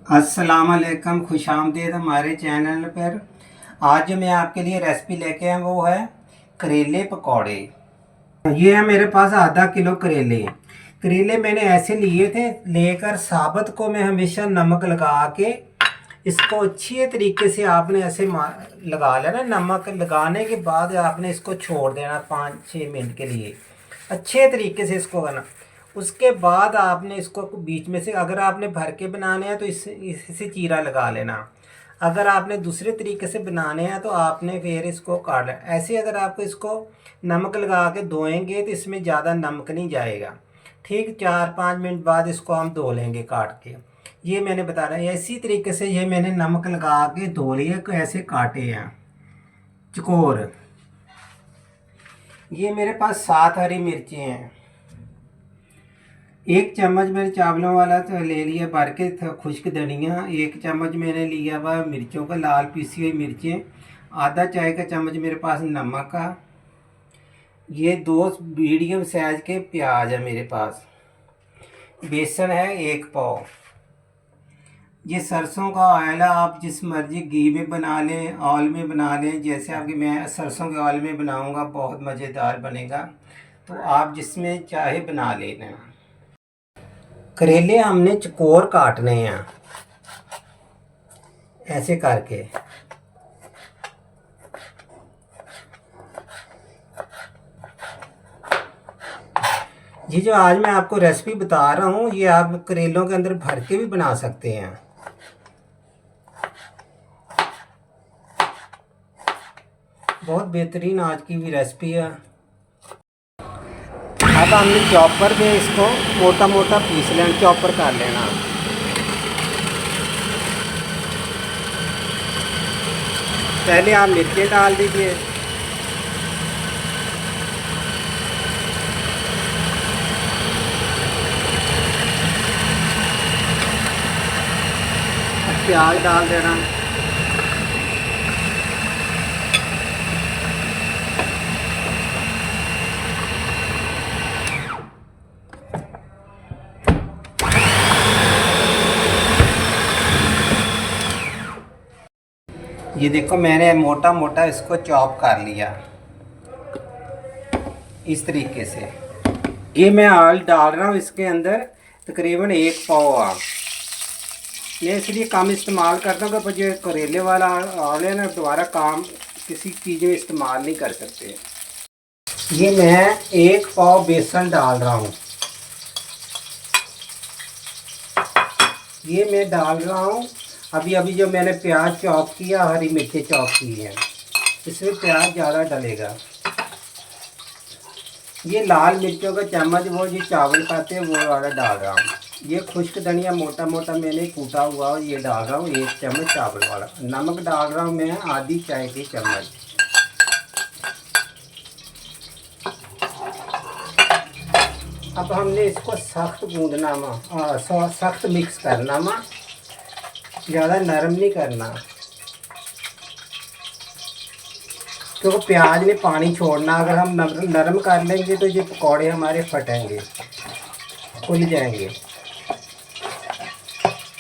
अस्सलाम वालेकुम, खुशामदीद हमारे चैनल पर। आज जो मैं आपके लिए रेसिपी लेके आया वो है करेले पकौड़े। ये है मेरे पास आधा किलो करेले। करेले मैंने ऐसे लिए थे, लेकर साबुत को मैं हमेशा नमक लगा के इसको अच्छी तरीके से आपने ऐसे लगा लेना। नमक लगाने के बाद आपने इसको छोड़ देना 5-6 मिनट के लिए, अच्छे तरीके से इसको करना। उसके बाद आपने इसको बीच में से, अगर आपने भर के बनाने हैं तो इससे चीरा लगा लेना। अगर आपने दूसरे तरीके से बनाने हैं तो आपने फिर इसको काट लेना। ऐसे अगर आप इसको नमक लगा के धोएंगे तो इसमें ज़्यादा नमक नहीं जाएगा। ठीक 4-5 मिनट बाद इसको हम धो लेंगे काट के। ये मैंने बता रहा है इसी तरीके से। ये मैंने नमक लगा के धो लिए, ऐसे काटे हैं चकोर। ये मेरे पास 7 हरी मिर्चें हैं। 1 चम्मच मैंने चावलों वाला तो ले लिया भर के खुश्क धनिया। 1 चम्मच मैंने लिया हुआ मिर्चों का, लाल पीसी हुई मिर्चें। आधा चाय का चम्मच मेरे पास नमक का। ये 2 मीडियम साइज के प्याज है मेरे पास। बेसन है 1 पाव। ये सरसों का ऑयल है, आप जिस मर्जी घी में बना लें, ऑयल में बना लें, जैसे आपकी। मैं सरसों के ऑयल में बनाऊंगा, बहुत मज़ेदार बनेगा, तो आप जिसमें चाहे बना लेना। करेले हमने चकोर काटने हैं ऐसे करके। ये जो आज मैं आपको रेसिपी बता रहा हूँ, ये आप करेलों के अंदर भर के भी बना सकते हैं। बहुत बेहतरीन आज की भी रेसिपी है। अब हमने चॉपर में इसको मोटा मोटा पीस लेना, चॉपर कर लेना। पहले आप मिर्चें डाल दीजिए, प्याज डाल देना। ये देखो मैंने मोटा मोटा इसको चॉप कर लिया इस तरीके से। ये मैं ऑयल डाल रहा हूँ इसके अंदर, तकरीबन 1 पाव आ। मैं इसलिए कम इस्तेमाल करता हूँ कि जो करेले वाला ऑयल है ना, दोबारा काम किसी चीज़ में इस्तेमाल नहीं कर सकते। ये मैं 1 पाव बेसन डाल रहा हूँ। ये मैं डाल रहा हूँ अभी अभी जो मैंने प्याज चॉप किया, हरी मिर्ची चॉप की है, इसमें प्याज ज़्यादा डलेगा। ये लाल मिर्चों का चम्मच, वो जो चावल खाते हैं वो वाला डाल रहा हूँ। ये खुश्क धनिया मोटा मोटा मैंने कूटा हुआ ये डाल रहा हूँ, 1 चम्मच चावल वाला। नमक डाल रहा हूँ मैं आधी चाय की चम्मच। अब हमने इसको सख्त गूंदना सख्त मिक्स करना ज़्यादा नरम नहीं करना, क्योंकि प्याज ने पानी छोड़ना। अगर हम नरम कर लेंगे तो ये पकौड़े हमारे फटेंगे, खुल जाएंगे।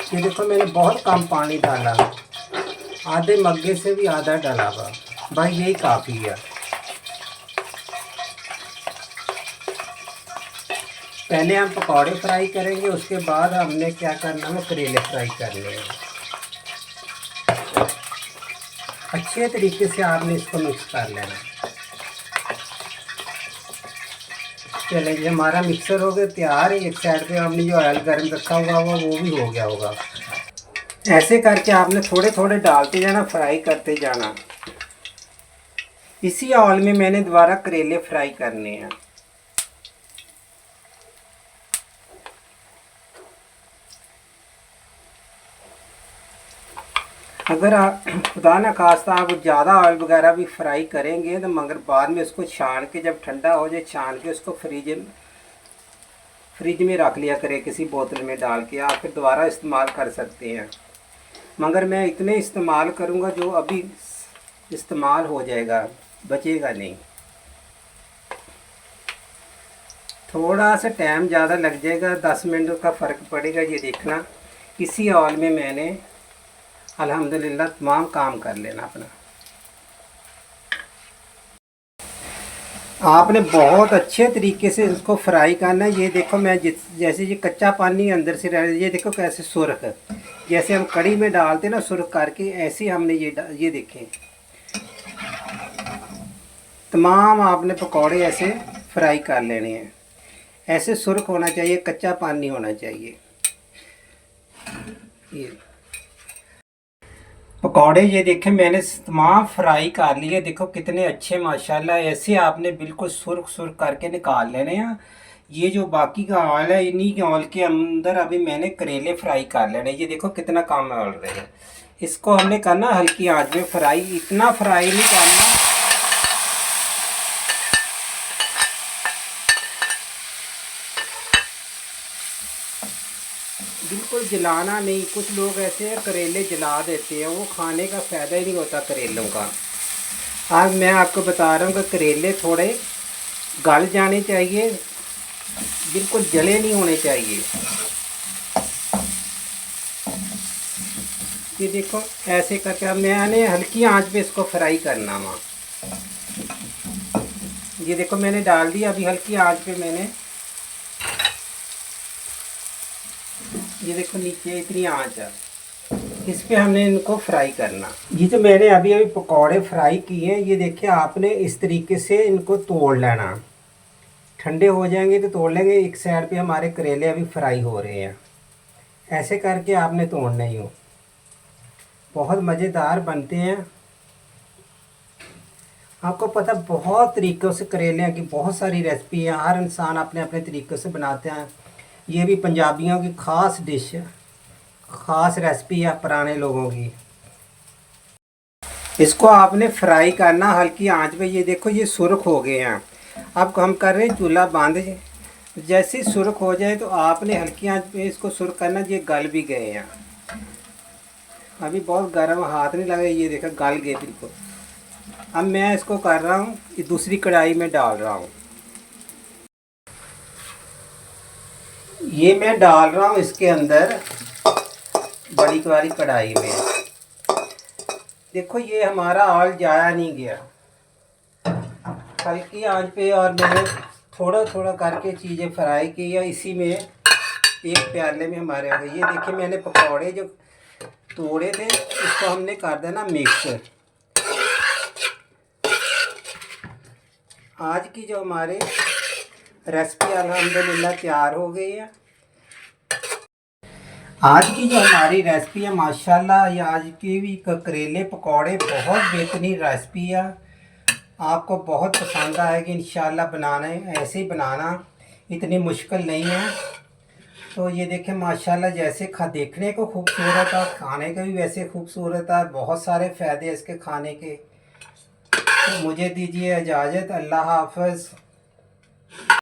ये देखो मैंने बहुत कम पानी डाला, आधे मग्गे से भी आधा डाला हुआ, भाई यही काफ़ी है। पहले हम पकौड़े फ्राई करेंगे, उसके बाद हमने क्या करना है, करेले फ्राई करने हैं। अच्छे तरीके से आपने इसको मिक्स कर लेना। चलिए हमारा मिक्सर हो गया तैयार। एक साइड पे हमने जो ऑयल गर्म रखा हुआ वो भी हो गया होगा। ऐसे करके आपने थोड़े थोड़े डालते जाना, फ्राई करते जाना। इसी ऑयल में मैंने दोबारा करेले फ्राई करने हैं। अगर आप खुदा न खास्ता आप ज़्यादा ऑयल वगैरह भी फ्राई करेंगे तो मगर बाद में इसको छान के, जब ठंडा हो जाए छान के उसको फ्रिज में रख लिया करें, किसी बोतल में डाल के। आप फिर दोबारा इस्तेमाल कर सकते हैं। मगर मैं इतने इस्तेमाल करूँगा जो अभी इस्तेमाल हो जाएगा, बचेगा नहीं। थोड़ा सा टाइम ज़्यादा लग जाएगा, 10 मिनट का फ़र्क पड़ेगा। ये देखना इसी ऑयल में मैंने अल्हम्दुलिल्लाह तमाम काम कर लेना अपना। आपने बहुत अच्छे तरीके से इसको फ्राई करना है। ये देखो मैं जैसे ये कच्चा पानी अंदर से रह, ये देखो कैसे सुर्ख, जैसे हम कड़ी में डालते ना सुर्ख करके, ऐसे हमने ये देखें तमाम आपने पकौड़े ऐसे फ्राई कर लेने हैं। ऐसे सुर्ख होना चाहिए, कच्चा पानी होना चाहिए। ये पकौड़े ये देखें मैंने तमाम फ्राई कर लिए, देखो कितने अच्छे माशाल्लाह। ऐसे आपने बिल्कुल सुर्ख सुर्ख करके निकाल लेने हैं। ये जो बाकी का ऑयल है, इन्हीं के ऑयल के अंदर अभी मैंने करेले फ्राई कर लेने। ये देखो कितना काम ऑयल रहे हैं। इसको हमने करना हल्की आंच में फ्राई, इतना फ्राई नहीं करना। बिल्कुल जलाना नहीं। कुछ लोग ऐसे करेले जला देते हैं, वो खाने का फ़ायदा ही नहीं होता करेलों का। आज मैं आपको बता रहा हूँ कि करेले थोड़े गल जाने चाहिए, बिल्कुल जले नहीं होने चाहिए। ये देखो ऐसे करके अब मैंने हल्की आंच पे इसको फ्राई करना वहाँ। ये देखो मैंने डाल दिया, अभी हल्की आंच पे मैंने, ये देखो नीचे इतनी आंच है, इस पे हमने इनको फ्राई करना। ये जो मैंने अभी अभी पकौड़े फ्राई किए हैं, ये देखिए आपने इस तरीके से इनको तोड़ लेना। ठंडे हो जाएंगे तो तोड़ लेंगे। एक साइड पे हमारे करेले अभी फ्राई हो रहे हैं, ऐसे करके आपने तोड़ना ही हो। बहुत मज़ेदार बनते हैं। आपको पता बहुत तरीक़ों से करेले की बहुत सारी रेसिपी है, हर इंसान अपने अपने तरीक़े से बनाते हैं। ये भी पंजाबियों की ख़ास डिश है, ख़ास रेसिपी है पुराने लोगों की। इसको आपने फ्राई करना हल्की आंच पे। ये देखो ये सुर्ख हो गए हैं। अब हम कर रहे हैं चूल्हा बंद। जैसे ही सुर्ख हो जाए तो आपने हल्की आंच पे इसको सुर्ख करना। ये गल भी गए हैं, अभी बहुत गर्म, हाथ नहीं लगे। ये देखो गल गए बिल्कुल। अब मैं इसको कर रहा हूँ, ये दूसरी कढ़ाई में डाल रहा हूँ। ये मैं डाल रहा हूँ इसके अंदर बड़ी वाली कढ़ाई में। देखो ये हमारा ऑयल जाया नहीं गया, हल्की आंच पे, और मैंने थोड़ा थोड़ा करके चीज़ें फ्राई की है। इसी में एक प्याले में हमारे आ गए। ये देखिए मैंने पकौड़े जो तोड़े थे, इसको हमने कर देना मिक्स। आज की जो हमारे रेसिपी अल्हम्दुलिल्लाह तैयार हो गई है। आज की जो हमारी रेसिपी है माशाल्लाह, ये आज की भी करेले पकौड़े बहुत बेहतरीन रेसिपी है। आपको बहुत पसंद आएगी इंशाल्लाह। बनाने ऐसे ही बनाना, इतनी मुश्किल नहीं है। तो ये देखें माशाल्लाह, जैसे देखने को खूबसूरत है, खाने का भी वैसे खूबसूरत है। बहुत सारे फ़ायदे इसके खाने के। तो मुझे दीजिए इजाज़त। अल्लाह हाफ़िज़।